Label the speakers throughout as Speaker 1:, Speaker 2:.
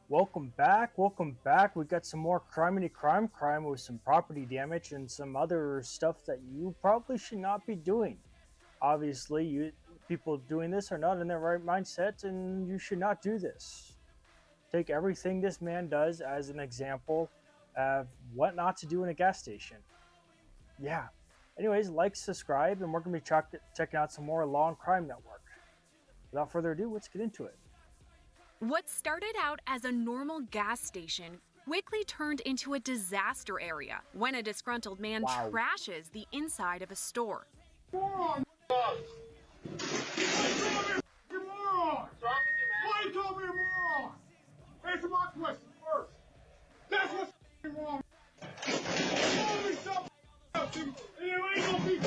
Speaker 1: Welcome back. Welcome back. We got some more crime with some property damage and some other stuff that you probably should not be doing. Obviously, you people doing this are not in their right mindset, and you should not do this. Take everything this man does as an example of what not to do in a gas station. Yeah. Anyways, like, subscribe, and we're gonna be checking out some more Law and Crime Network. Without further ado, let's get into it.
Speaker 2: What started out as a normal gas station quickly turned into a disaster area when a disgruntled man trashes the inside of a store.
Speaker 3: Come on! Moron! Why you call me a moron? Answer my question first. That's what's wrong. Call me something else, and you ain't gonna be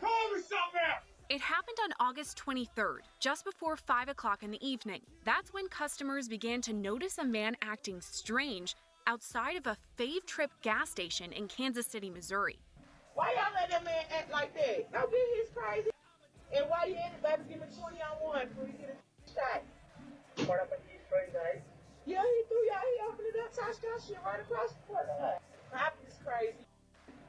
Speaker 3: Call me something else!
Speaker 2: It happened on August 23rd, just before 5 o'clock in the evening. That's when customers began to notice a man acting strange outside of a Fave Trip gas station in Kansas City, Missouri.
Speaker 4: Why y'all let that man act like that? Now get his crazy. And why you ain't about to give him 20 on 1 before you get a shot? What up with these crazy guys? Yeah, he threw y'all. He opened it up, touched that shit right across the front. Cop is crazy.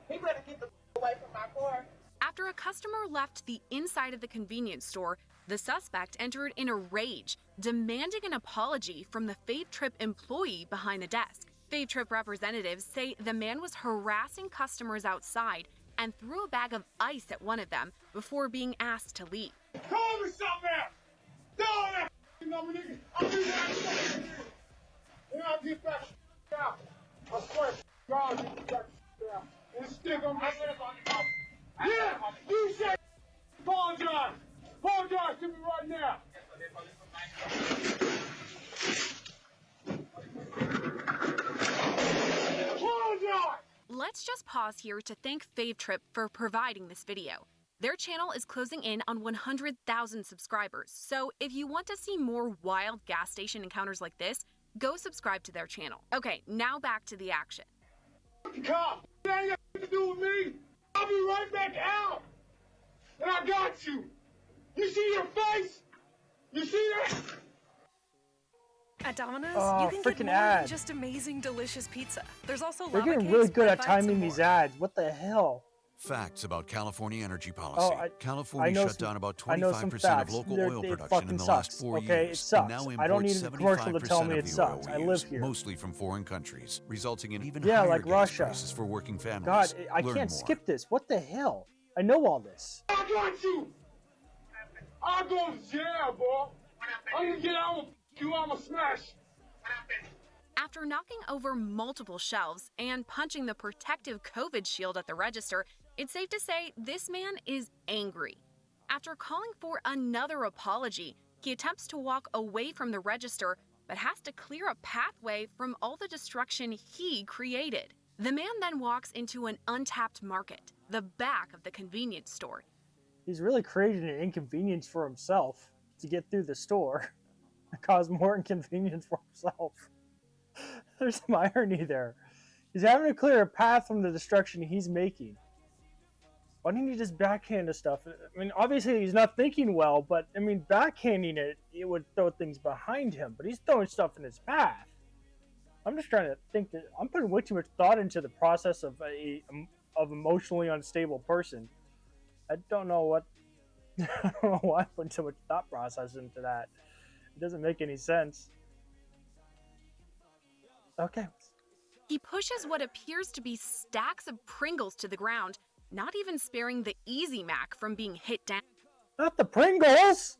Speaker 4: He better get the away from my car.
Speaker 2: After a customer left the inside of the convenience store, the suspect entered in a rage, demanding an apology from the Fave Trip employee behind the desk. Fave Trip representatives say the man was harassing customers outside and threw a bag of ice at one of them before being asked to leave.
Speaker 3: Call me something else! Don't that number, nigga! I'll do that. And I'll get that out. I swear to God, I'll get that out. And stick on my ass on the top. Yeah! You said apologize! Apologize to me right now! Apologize!
Speaker 2: Let's just pause here to thank Fave Trip for providing this video. Their channel is closing in on 100,000 subscribers, so if you want to see more wild gas station encounters like this, go subscribe to their channel. Okay, now back to the action.
Speaker 3: Cop, that ain't got nothing to do with me. I'll be right back out. And I got you. You see your face? You see that?
Speaker 5: At Domino's,
Speaker 1: Oh,
Speaker 5: you can get
Speaker 1: freaking
Speaker 5: more
Speaker 1: ad.
Speaker 5: than just amazing, delicious pizza. There's also
Speaker 1: They're
Speaker 5: lava
Speaker 1: getting
Speaker 5: cakes,
Speaker 1: really good
Speaker 5: bread
Speaker 1: at
Speaker 5: bites,
Speaker 1: timing
Speaker 5: and
Speaker 1: these
Speaker 5: more.
Speaker 1: ads. What the hell?
Speaker 6: Facts about California energy policy.
Speaker 1: Oh, I
Speaker 6: California
Speaker 1: know
Speaker 6: shut
Speaker 1: some-
Speaker 6: down about
Speaker 1: I know some
Speaker 6: 25%
Speaker 1: facts.
Speaker 6: of local
Speaker 1: They're-
Speaker 6: oil
Speaker 1: it
Speaker 6: production
Speaker 1: fucking
Speaker 6: in the
Speaker 1: sucks,
Speaker 6: last 4
Speaker 1: okay? It
Speaker 6: years.
Speaker 1: sucks.
Speaker 6: And now
Speaker 1: I don't
Speaker 6: imports
Speaker 1: need a commercial to tell
Speaker 6: 75%
Speaker 1: me
Speaker 6: of
Speaker 1: it
Speaker 6: the
Speaker 1: sucks.
Speaker 6: oil
Speaker 1: I
Speaker 6: we
Speaker 1: live
Speaker 6: use,
Speaker 1: here.
Speaker 6: mostly from foreign countries, resulting in even
Speaker 1: Yeah,
Speaker 6: higher
Speaker 1: like
Speaker 6: gas
Speaker 1: Russia.
Speaker 6: prices for working families.
Speaker 1: God, I
Speaker 6: Learn
Speaker 1: can't
Speaker 6: more.
Speaker 1: skip this. What the hell? I know all this.
Speaker 3: I got you. I'll go to jail, boy. I'm gonna get out with you. I'm gonna smash.
Speaker 2: After knocking over multiple shelves and punching the protective COVID shield at the register, it's safe to say this man is angry. After calling for another apology, he attempts to walk away from the register but has to clear a pathway from all the destruction he created. The man then walks into an untapped market, the back of the convenience store.
Speaker 1: He's really creating an inconvenience for himself to get through the store and cause more inconvenience for himself. There's some irony there. He's having to clear a path from the destruction he's making. Why didn't he just backhand the stuff? I mean, obviously he's not thinking well, but I mean, backhanding it would throw things behind him, but he's throwing stuff in his path. I'm just trying to think that I'm putting way too much thought into the process of of emotionally unstable person. I don't know what I don't know why I put so much thought process into that. It doesn't make any sense. Okay.
Speaker 2: He pushes what appears to be stacks of Pringles to the ground, not even sparing the Easy Mac from being hit down.
Speaker 1: Not the Pringles!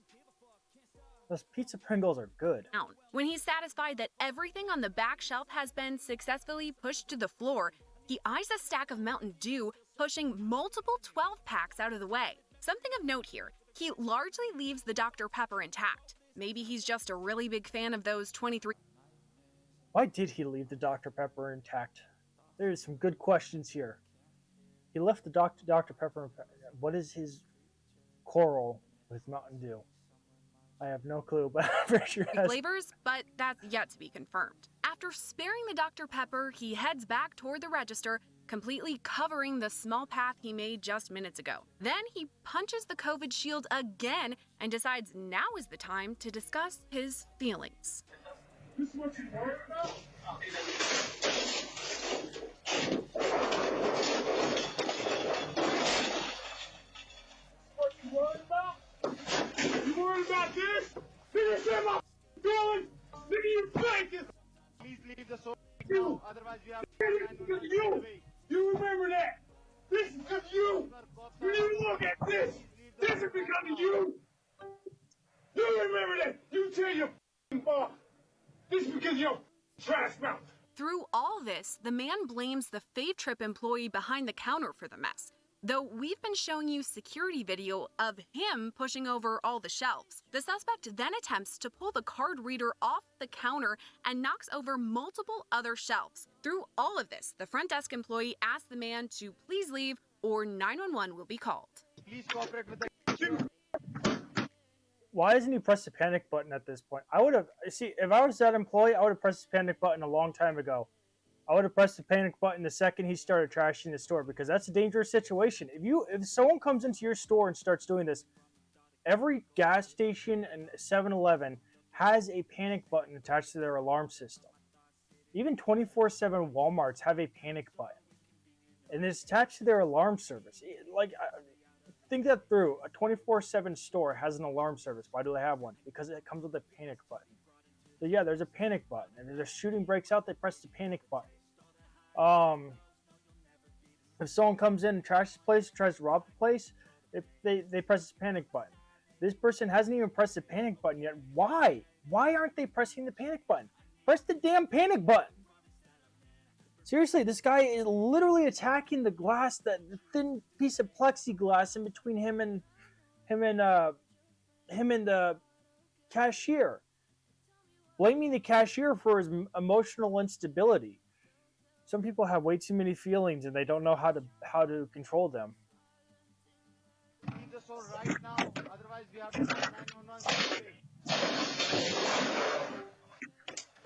Speaker 1: Those pizza Pringles are good.
Speaker 2: When he's satisfied that everything on the back shelf has been successfully pushed to the floor, he eyes a stack of Mountain Dew, pushing multiple 12-packs out of the way. Something of note here, he largely leaves the Dr. Pepper intact. Maybe he's just a really big fan of those 23.
Speaker 1: Why did he leave the Dr. Pepper intact? There's some good questions here. He left the Dr. Pepper. What is his quarrel with Mountain Dew? I have no clue, but I'm pretty sure it has
Speaker 2: flavors, but that's yet to be confirmed. After sparing the Dr. Pepper, he heads back toward the register, completely covering the small path he made just minutes ago. Then he punches the COVID shield again and decides now is the time to discuss his feelings.
Speaker 3: This is what you worried about? What you worried about? You worried about this? Nigga, say my feelings? Nigga, you fake it!
Speaker 7: Please leave the store
Speaker 3: You.
Speaker 7: now, otherwise we have
Speaker 3: This is because of you! You remember that! This is because of you! When you look at this, this is because of you! You remember that! You tell your boss! This is because of your trash mouth!
Speaker 2: Through all this, the man blames the Fave Trip employee behind the counter for the mess. Though we've been showing you security video of him pushing over all the shelves. The suspect then attempts to pull the card reader off the counter and knocks over multiple other shelves. Through all of this, the front desk employee asks the man to please leave or 911 will be called.
Speaker 7: Please cooperate with the
Speaker 1: Why doesn't he press the panic button at this point? I would have, see, if I was that employee, I would have pressed the panic button a long time ago. I would have pressed the panic button the second he started trashing the store, because that's a dangerous situation. If someone comes into your store and starts doing this, every gas station and 7-Eleven has a panic button attached to their alarm system. Even 24/7 Walmarts have a panic button, and it's attached to their alarm service. Think that through. A 24/7 store has an alarm service. Why do they have one? Because it comes with a panic button. So yeah, there's a panic button. And if a shooting breaks out, they press the panic button. If someone comes in and trashes the place, tries to rob the place, if they press the panic button. This person hasn't even pressed the panic button yet. Why? Why aren't they pressing the panic button? Press the damn panic button. Seriously, this guy is literally attacking the glass, the thin piece of plexiglass in between him and the cashier. Blaming the cashier for his emotional instability. Some people have way too many feelings and they don't know how to control them.
Speaker 7: leave the store right now, otherwise we have to call 911.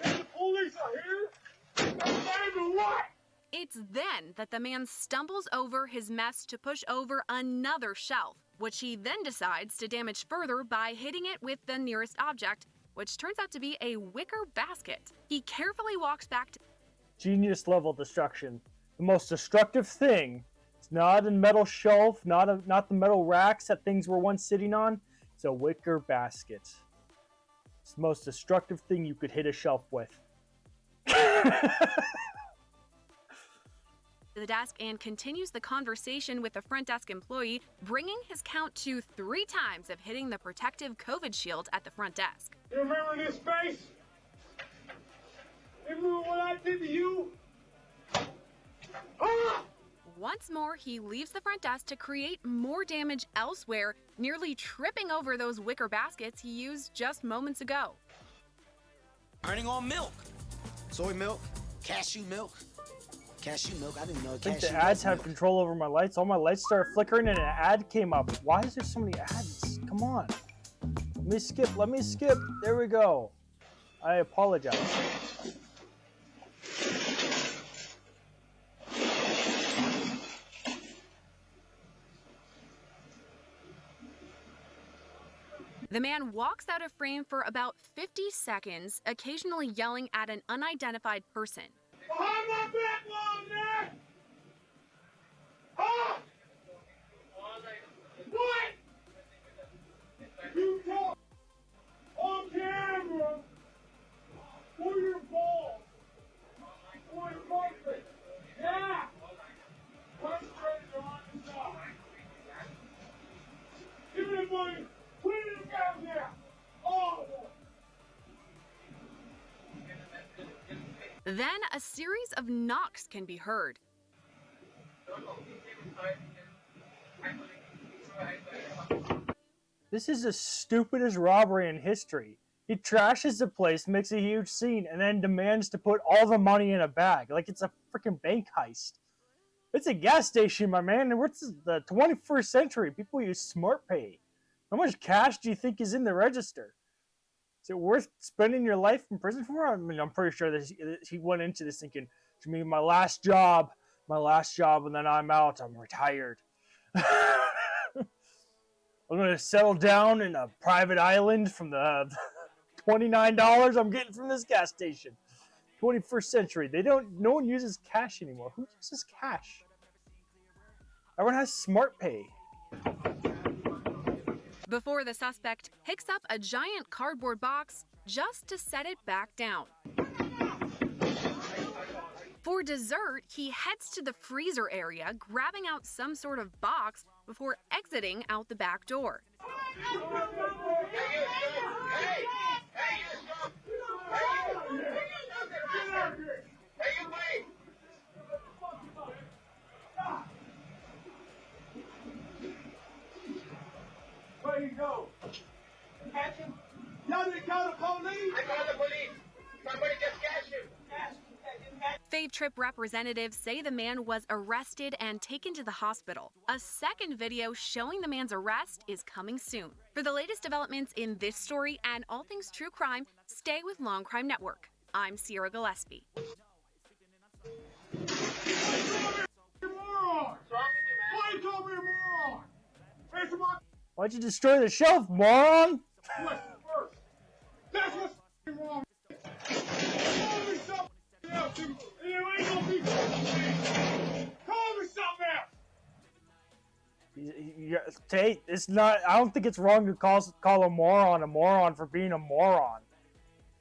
Speaker 3: And the police are here? That's not even what?
Speaker 2: It's then that the man stumbles over his mess to push over another shelf, which he then decides to damage further by hitting it with the nearest object, which turns out to be a wicker basket. He carefully walks back to
Speaker 1: Genius level destruction. The most destructive thing. It's not a metal shelf, not the metal racks that things were once sitting on. It's a wicker basket. It's the most destructive thing you could hit a shelf with.
Speaker 2: the desk and continues the conversation with the front desk employee, bringing his count to 3 times of hitting the protective COVID shield at the front desk.
Speaker 3: You remember this face? You remember what I did to you? Ah!
Speaker 2: Once more, he leaves the front desk to create more damage elsewhere, nearly tripping over those wicker baskets he used just moments ago.
Speaker 8: Earning on milk. Soy milk, cashew milk. Cashew milk, I didn't know
Speaker 1: I think
Speaker 8: cashew
Speaker 1: the ads
Speaker 8: milk.
Speaker 1: have control over my lights. All my lights started flickering and an ad came up. Why is there so many ads? Come on. Let me skip. There we go. I apologize.
Speaker 2: The man walks out of frame for about 50 seconds, occasionally yelling at an unidentified person.
Speaker 3: Behind my back, long man! Ah! What? You talk on camera for your balls. For your monkey. Yeah! Concentrate on the job. Give me the money. Put it in the guys there. All of them.
Speaker 2: Then a series of knocks can be heard.
Speaker 1: This is the stupidest robbery in history. He trashes the place, makes a huge scene, and then demands to put all the money in a bag. Like it's a freaking bank heist. It's a gas station, my man, and it's the 21st century. People use smart pay. How much cash do you think is in the register? Is it worth spending your life in prison for? I mean, I'm pretty sure that he went into this thinking, it's going to be my last job, and then I'm out. I'm retired. I'm going to settle down in a private island from the $29 I'm getting from this gas station. 21st century. No one uses cash anymore. Who uses cash? Everyone has smart pay.
Speaker 2: Before the suspect picks up a giant cardboard box just to set it back down. For dessert, he heads to the freezer area, grabbing out some sort of box before exiting out the back door.
Speaker 3: Where you go? Catch him? Y'all didn't call the police? I called the police. Somebody just catch him.
Speaker 2: Fave Trip representatives say the man was arrested and taken to the hospital. A second video showing the man's arrest is coming soon. For the latest developments in this story and all things true crime, stay with Long Crime Network. I'm Sierra Gillespie.
Speaker 3: Moron! Why you call me a moron? Answer my
Speaker 1: Why'd you destroy the shelf, moron?
Speaker 3: question first. That's what's wrong. Call me something else, and you ain't gonna be call me something else.
Speaker 1: Tate, it's not. I don't think it's wrong to call a moron for being a moron.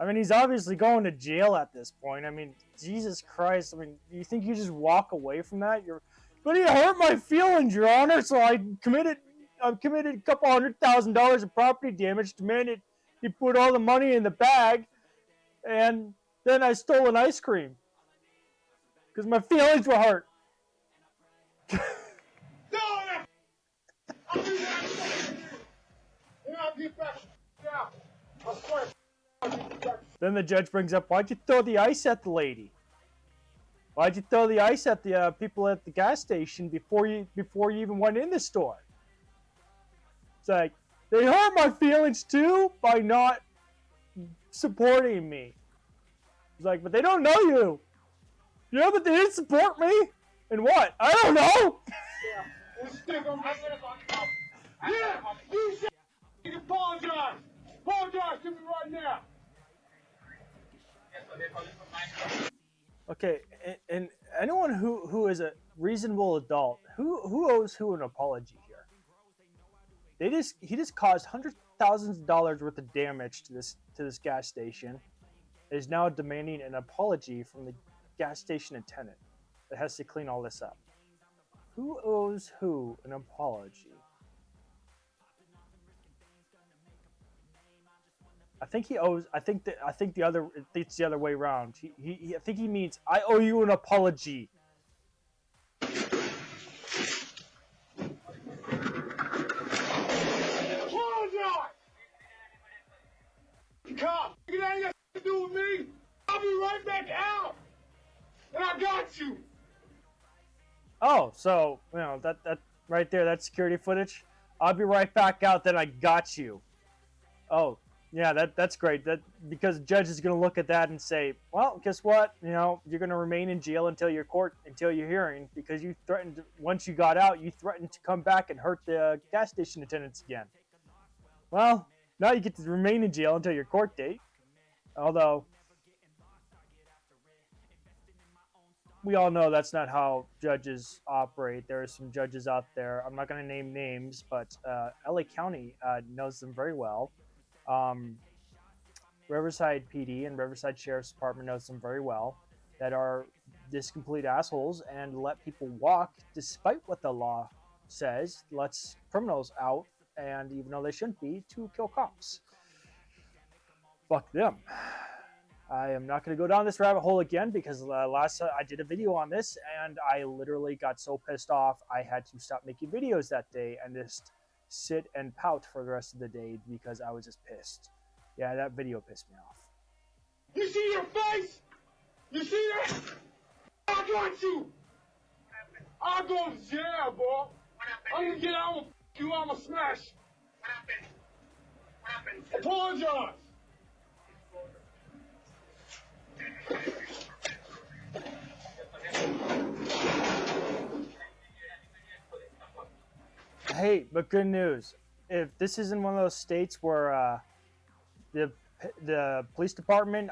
Speaker 1: I mean, he's obviously going to jail at this point. I mean, Jesus Christ. I mean, you think you just walk away from that? But he hurt my feelings, Your Honor. So I committed a couple $100,000 of property damage, demanded he put all the money in the bag, and then I stole an ice cream because my feelings were hurt.
Speaker 3: I'll do that again. And I'll get back out. I swear.
Speaker 1: Then the judge brings up, why'd you throw the ice at the lady? Why'd you throw the ice at the people at the gas station before you even went in the store? It's like, they hurt my feelings too by not supporting me. It's like, but they don't know you. Yeah, but they didn't support me. And what? I don't know.
Speaker 3: Yeah, you should apologize. Apologize to me right now.
Speaker 1: Okay, and anyone who is a reasonable adult, who owes who an apology here? He just caused hundreds of thousands of dollars worth of damage to this gas station. Is now demanding an apology from the gas station attendant that has to clean all this up. Who owes who an apology? I think it's the other way around. I think he means I owe you an apology.
Speaker 3: Apologize! Cop, it ain't got to do with me. I'll be right back out. And I got you.
Speaker 1: Oh, so that right there, that's security footage. I'll be right back out. Then I got you. Oh. Yeah, that's great. That because the judge is going to look at that and say, well, guess what? You're going to remain in jail until your hearing because you threatened once you got out, you threatened to come back and hurt the gas station attendants again. Well, now you get to remain in jail until your court date. Although we all know that's not how judges operate. There are some judges out there. I'm not going to name names, but LA County knows them very well. Riverside PD and Riverside Sheriff's Department knows them very well, that are just complete assholes and let people walk despite what the law says, lets criminals out, and even though they shouldn't be, to kill cops. Fuck them. I am not going to go down this rabbit hole again because last I did a video on this and I literally got so pissed off I had to stop making videos that day and just sit and pout for the rest of the day because I was just pissed. Yeah, that video pissed me off.
Speaker 3: You see your face? You see that? I got you. I'll go to jail, boy. I'm gonna get out with you. I'm gonna smash. What happened? Apologize. Hey,
Speaker 1: but good news. If this isn't one of those states where the the police department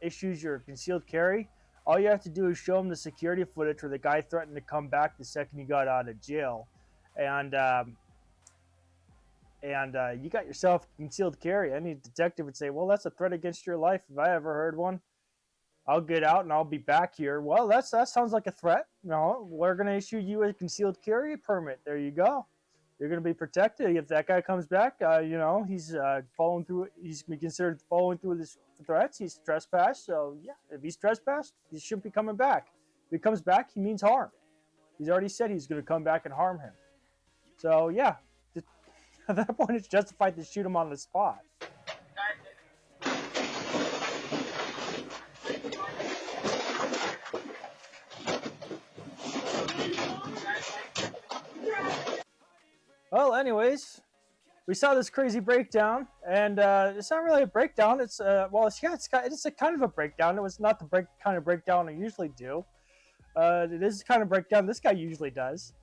Speaker 1: issues your concealed carry, all you have to do is show them the security footage where the guy threatened to come back the second you got out of jail, and you got yourself concealed carry. Any detective would say, well, that's a threat against your life if I ever heard one. I'll get out and I'll be back here. Well, that sounds like a threat. No, we're going to issue you a concealed carry permit. There you go. You're going to be protected. If that guy comes back, he's following through. He's considered following through his threats. He's trespassed. So, yeah, if he's trespassed, he shouldn't be coming back. If he comes back, he means harm. He's already said he's going to come back and harm him. So, yeah, at that point, it's justified to shoot him on the spot. Well, anyways, we saw this crazy breakdown, and it's not really a breakdown. It's it's a kind of a breakdown. It was not the kind of breakdown I usually do. It is the kind of breakdown this guy usually does.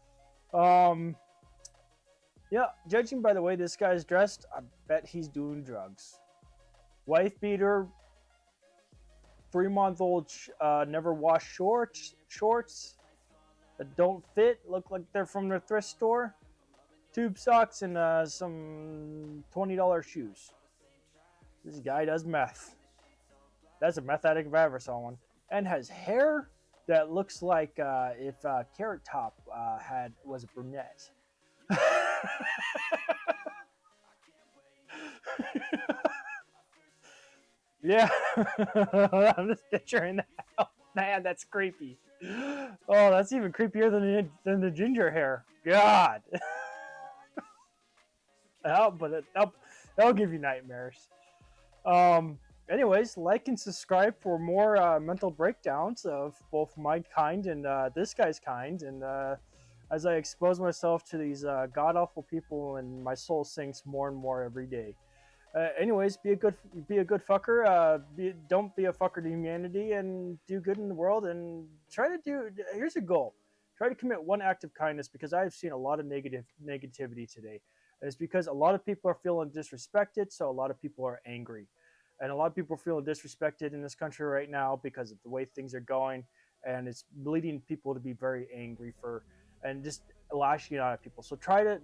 Speaker 1: Yeah, judging by the way this guy's dressed, I bet he's doing drugs. Wife beater, 3-month-old never washed shorts that don't fit, look like they're from the thrift store. Tube socks and some $20 shoes. This guy does meth. That's a meth addict if I ever saw one. And has hair that looks like if Carrot Top was a brunette. Yeah. I'm just picturing that. Oh, man, that's creepy. Oh, that's even creepier than the ginger hair. God. That'll give you nightmares. Anyways, like and subscribe for more mental breakdowns of both my kind and this guy's kind. And as I expose myself to these god-awful people, and my soul sinks more and more every day. Anyways, be a good fucker. Don't be a fucker to humanity, and do good in the world. And here's a goal: try to commit one act of kindness, because I've seen a lot of negativity today. And it's because a lot of people are feeling disrespected, so a lot of people are angry. And a lot of people are feeling disrespected in this country right now because of the way things are going, and it's leading people to be very angry and just lashing out at people. So try to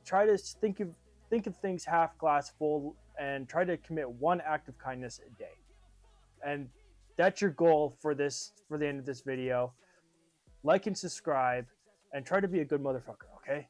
Speaker 1: think of things half glass full, and try to commit one act of kindness a day. And that's your goal for the end of this video. Like and subscribe, and try to be a good motherfucker, okay?